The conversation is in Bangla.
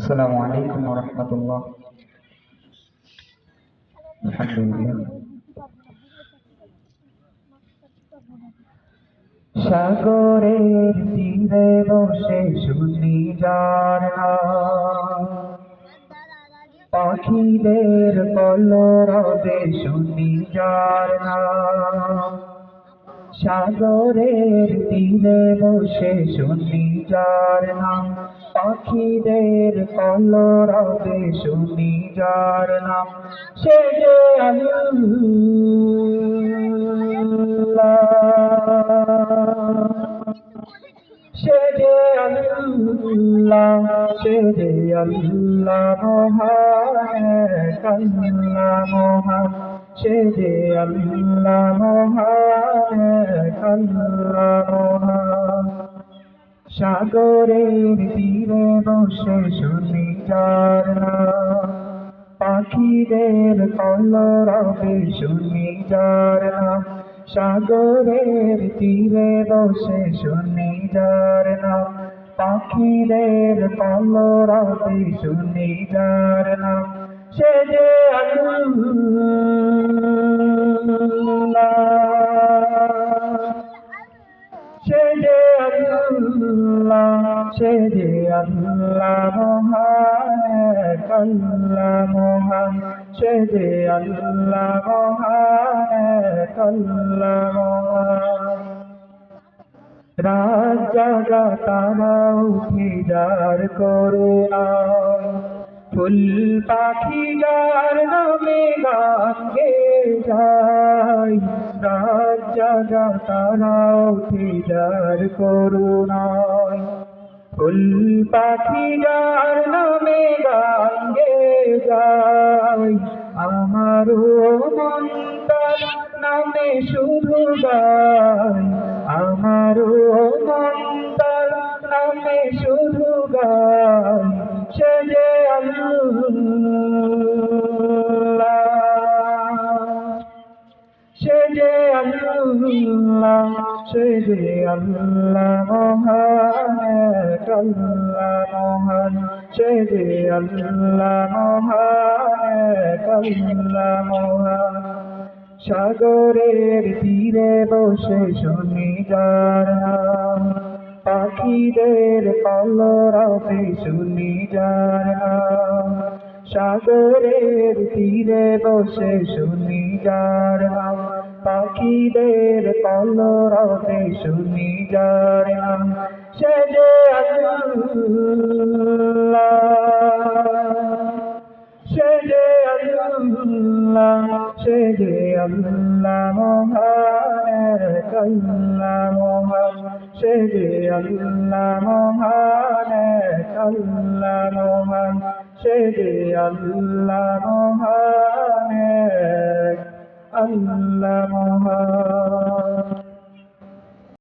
আসসালামু আলাইকুম ওয়া রাহমাতুল্লাহ। আলহামদুলিল্লাহ। সাগরের তীরে বসে শুনি যার নাম, পাখিদের কলরবে শুনি যার নাম। সাগরের তীরে বসে শুনি যার নাম, পাখিদের কলরবে শুনি যার নাম। সে যে আল্লাহ, সে যে আল্লাহ, সে যে আল্লাহ মহান, আল্লাহ মহান, সে যে আল্লাহ মহান, আল্লাহ মহান। সাগরের তীরে বসে শুনি যার নাম, পাখিদের কলরবে শুনি যার নাম। সাগরের তীরে বসে শুনি যার নাম, পাখিদের কলরবে শুনি যার নাম। সে যে আল্লাহ, সে যে আল্লাহ, সে যে আল্লাহ মহান, আল্লাহ মহান, সে যে আল্লাহ মহান, আল্লাহ মহান। রাত জাগা তারা উঠে যার করুণায়, ফুল পাখি যার নামে গান গেয়ে যায়। রাত জাগা তারা উঠে যার করুণায়, ফুল পাখি যার নামে গান গেয়ে যায়। আমারও মন তার নামে শুধু গায়, আমারও মন তার নামে শুধু গায়। সে যে আল্লাহ, সে যে আল্লাহ, সে যে আল্লাহ মহান, আল্লাহ মহান, সে যে আল্লাহ মহান, আল্লাহ মহান। সাগরের তীরে বসে শুনি যার নাম, পাখিদের কলরবে শুনি যার নাম। সাগরের তীরে বসে শুনি যার নাম, পাখিদের কলরবে শুনি যার নাম। সে যে আল্লাহ, সে যে আল্লাহ, সে যে আল্লাহ মহান, আল্লাহ মহান, সে যে আল্লাহ মহান, আল্লাহ মহান, সে যে আল্লাহ মহান, আল্লাহ মহান।